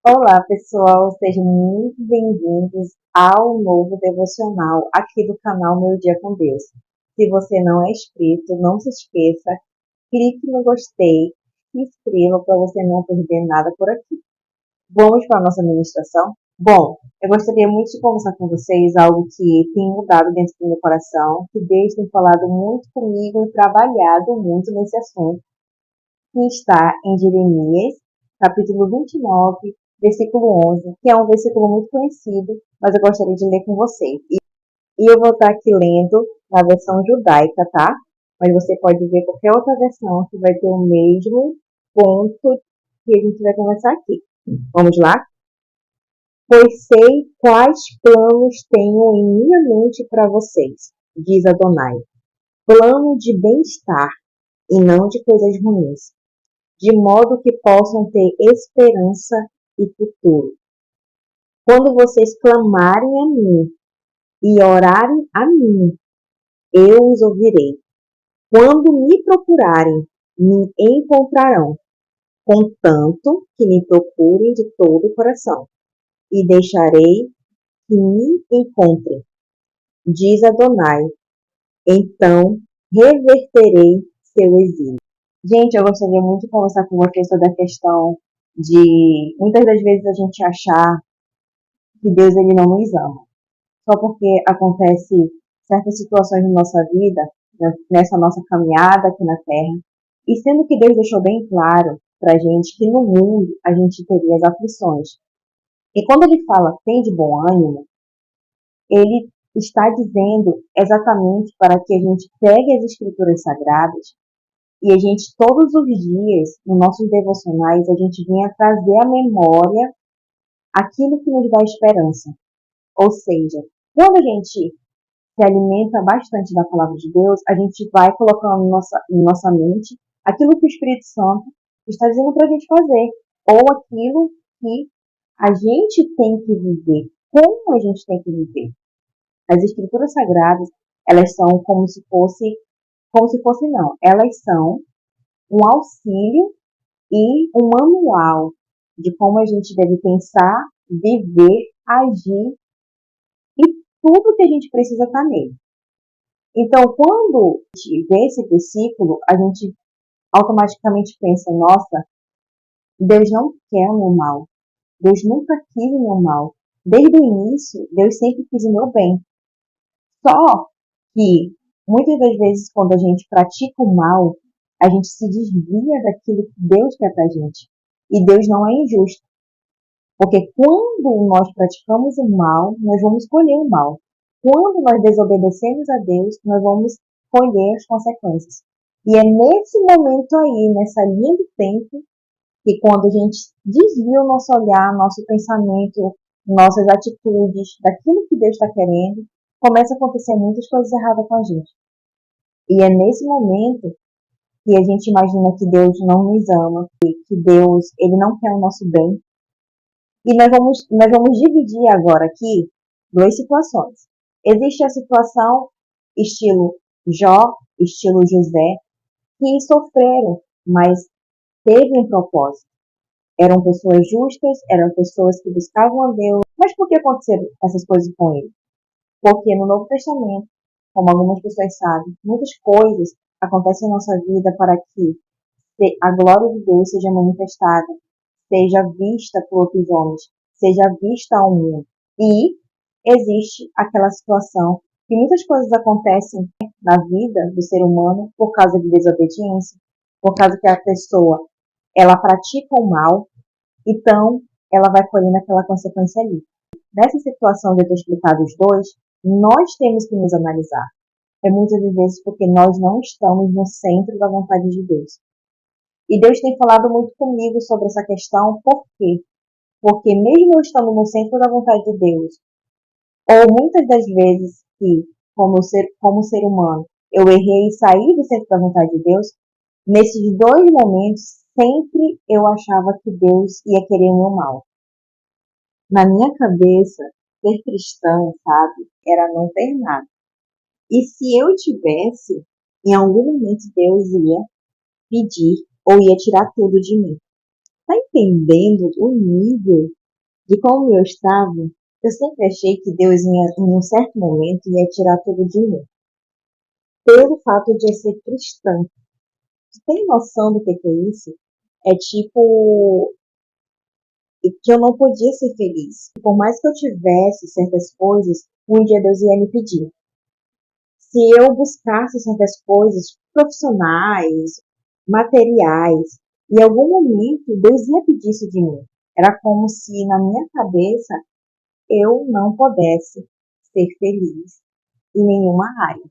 Olá, pessoal, sejam muito bem-vindos ao novo devocional aqui do canal Meu Dia com Deus. Se você não é inscrito, não se esqueça, clique no gostei, se inscreva para você não perder nada por aqui. Vamos para a nossa ministração? Bom, eu gostaria muito de conversar com vocês algo que tem mudado dentro do meu coração, que Deus tem falado muito comigo e trabalhado muito nesse assunto, que está em Jeremias, capítulo 29, versículo 11, que é um versículo muito conhecido, mas eu gostaria de ler com vocês. E eu vou estar aqui lendo na versão judaica, tá? Mas você pode ver qualquer outra versão que vai ter o mesmo ponto que a gente vai conversar aqui. Vamos lá? Pois sei quais planos tenho em minha mente para vocês, diz Adonai. Plano de bem-estar e não de coisas ruins, de modo que possam ter esperança e futuro. Quando vocês clamarem a mim e orarem a mim, eu os ouvirei. Quando me procurarem, me encontrarão, contanto que me procurem de todo o coração, e deixarei que me encontrem, diz Adonai. Então reverterei seu exílio. Gente, eu gostaria muito de conversar com vocês sobre a questão de muitas das vezes a gente achar que Deus ele não nos ama. Só porque acontece certas situações na nossa vida, nessa nossa caminhada aqui na Terra, e sendo que Deus deixou bem claro para a gente que no mundo a gente teria as aflições. E quando ele fala tem de bom ânimo, ele está dizendo exatamente para que a gente pegue as escrituras sagradas e a gente, todos os dias, nos nossos devocionais, a gente venha trazer à memória aquilo que nos dá esperança. Ou seja, quando a gente se alimenta bastante da palavra de Deus, a gente vai colocando em nossa mente aquilo que o Espírito Santo está dizendo para a gente fazer, ou aquilo que a gente tem que viver, como a gente tem que viver. As Escrituras Sagradas, elas são como se fosse não, elas são um auxílio e um manual de como a gente deve pensar, viver, agir e tudo que a gente precisa estar nele. Então, quando a gente vê esse versículo, a gente automaticamente pensa, nossa, Deus não quer o meu mal. Deus nunca quis o meu mal. Desde o início, Deus sempre quis o meu bem. Só que, muitas das vezes, quando a gente pratica o mal, a gente se desvia daquilo que Deus quer pra gente. E Deus não é injusto. Porque quando nós praticamos o mal, nós vamos colher o mal. Quando nós desobedecemos a Deus, nós vamos colher as consequências. E é nesse momento aí, nessa linha do tempo, que quando a gente desvia o nosso olhar, nosso pensamento, nossas atitudes, daquilo que Deus está querendo, começa a acontecer muitas coisas erradas com a gente. E é nesse momento que a gente imagina que Deus não nos ama, que Deus ele não quer o nosso bem. E nós vamos dividir agora aqui duas situações. Existe a situação estilo Jó, estilo José, que sofreram, mas teve um propósito. Eram pessoas justas, eram pessoas que buscavam a Deus. Mas por que aconteceram essas coisas com ele? Porque no Novo Testamento, como algumas pessoas sabem, muitas coisas acontecem na nossa vida para que a glória de Deus seja manifestada, seja vista por outros homens, seja vista ao mundo. E existe aquela situação que muitas coisas acontecem na vida do ser humano por causa de desobediência, por causa que a pessoa ela pratica o mal, então ela vai colhendo aquela consequência ali. Nessa situação de eu ter explicado os dois, nós temos que nos analisar. É muitas vezes porque nós não estamos no centro da vontade de Deus. E Deus tem falado muito comigo sobre essa questão, por quê? Porque mesmo eu estando no centro da vontade de Deus, ou muitas das vezes que, como ser humano, eu errei e saí do centro da vontade de Deus, nesses dois momentos, sempre eu achava que Deus ia querer o meu mal. Na minha cabeça, ser cristã, sabe, era não ter nada. E se eu tivesse, em algum momento Deus ia pedir ou ia tirar tudo de mim. Tá entendendo o nível de como eu estava? Eu sempre achei que Deus, em um certo momento, ia tirar tudo de mim. Pelo fato de eu ser cristã. Tu tem noção do que é isso? É tipo que eu não podia ser feliz. Por mais que eu tivesse certas coisas, um dia Deus ia me pedir. Se eu buscasse certas coisas profissionais, materiais, em algum momento Deus ia pedir isso de mim. Era como se na minha cabeça eu não pudesse ser feliz em nenhuma área.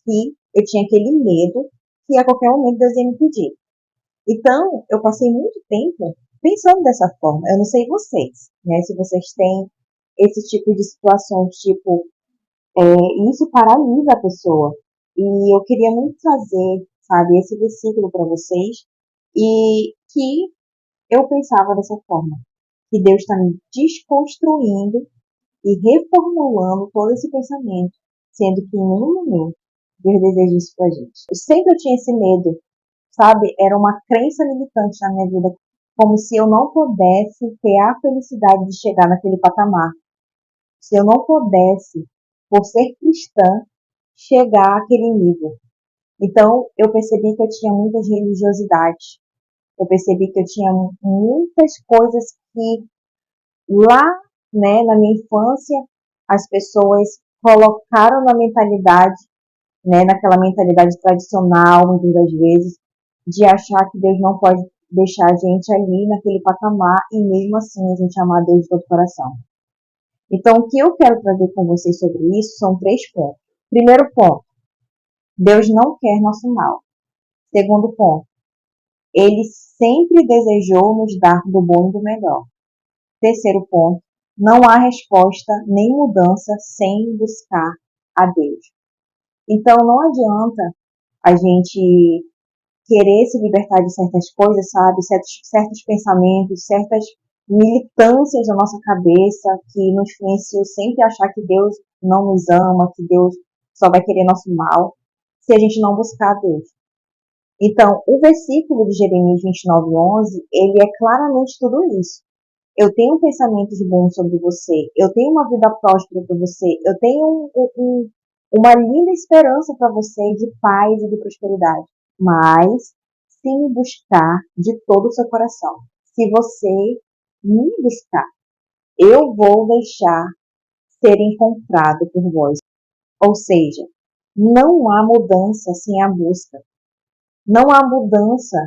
E eu tinha aquele medo que a qualquer momento Deus ia me pedir. Então, eu passei muito tempo pensando dessa forma. Eu não sei vocês, né? Se vocês têm esse tipo de situações, tipo, isso paralisa a pessoa. E eu queria muito trazer, sabe, esse versículo para vocês e que eu pensava dessa forma, que Deus está me desconstruindo e reformulando todo esse pensamento, sendo que em nenhum momento Deus deseja isso pra gente. Eu tinha esse medo, sabe? Era uma crença limitante na minha vida, como se eu não pudesse ter a felicidade de chegar naquele patamar. Se eu não pudesse, por ser cristã, chegar àquele nível. Então, eu percebi que eu tinha muitas religiosidades. Eu percebi que eu tinha muitas coisas que lá, né, na minha infância, as pessoas colocaram na mentalidade, né, naquela mentalidade tradicional, muitas das vezes, de achar que Deus não pode deixar a gente ali naquele patamar e mesmo assim a gente amar Deus de todo o coração. Então, o que eu quero trazer com vocês sobre isso são 3 pontos. Primeiro ponto, Deus não quer nosso mal. Segundo ponto, Ele sempre desejou nos dar do bom e do melhor. Terceiro ponto, não há resposta nem mudança sem buscar a Deus. Então, não adianta a gente querer se libertar de certas coisas, sabe? Certos pensamentos, certas militâncias da nossa cabeça que nos influenciam sempre a achar que Deus não nos ama, que Deus só vai querer nosso mal, se a gente não buscar a Deus. Então, o versículo de Jeremias 29:11, ele é claramente tudo isso. Eu tenho pensamentos bons sobre você, eu tenho uma vida próspera para você, eu tenho uma linda esperança para você de paz e de prosperidade. Mas, se me buscar de todo o seu coração, se você me buscar, eu vou deixar ser encontrado por vós. Ou seja, não há mudança sem a busca. Não há mudança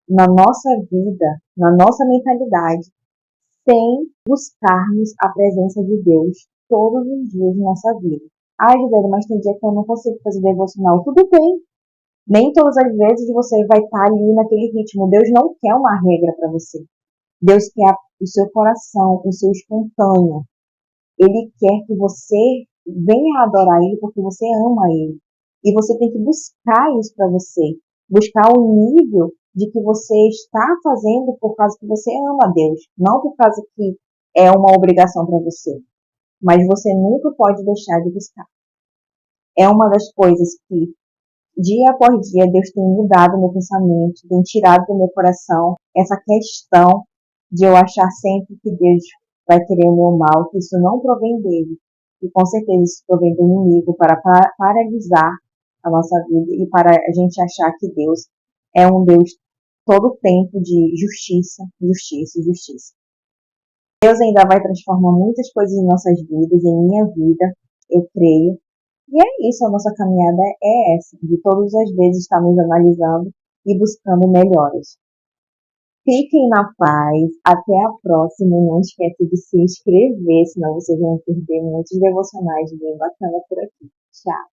na nossa vida, na nossa mentalidade, sem buscarmos a presença de Deus todos os dias na nossa vida. Ai, Gisele, mas tem dia que eu não consigo fazer devocional. Tudo bem. Nem todas as vezes você vai estar ali naquele ritmo. Deus não quer uma regra para você. Deus quer o seu coração, o seu espontâneo. Ele quer que você venha adorar Ele porque você ama Ele. E você tem que buscar isso para você. Buscar o nível de que você está fazendo por causa que você ama Deus. Não por causa que é uma obrigação para você. Mas você nunca pode deixar de buscar. É uma das coisas que, dia após dia, Deus tem mudado meu pensamento, tem tirado do meu coração essa questão de eu achar sempre que Deus vai querer o meu mal, que isso não provém dele. E com certeza isso provém do inimigo para paralisar a nossa vida e para a gente achar que Deus é um Deus todo o tempo de justiça, justiça, justiça. Deus ainda vai transformar muitas coisas em nossas vidas, em minha vida, eu creio. E é isso, a nossa caminhada é essa, de todas as vezes estarmos analisando e buscando melhores. Fiquem na paz, até a próxima, e não esqueça de se inscrever, senão vocês vão perder muitos devocionais bem bacanas por aqui. Tchau!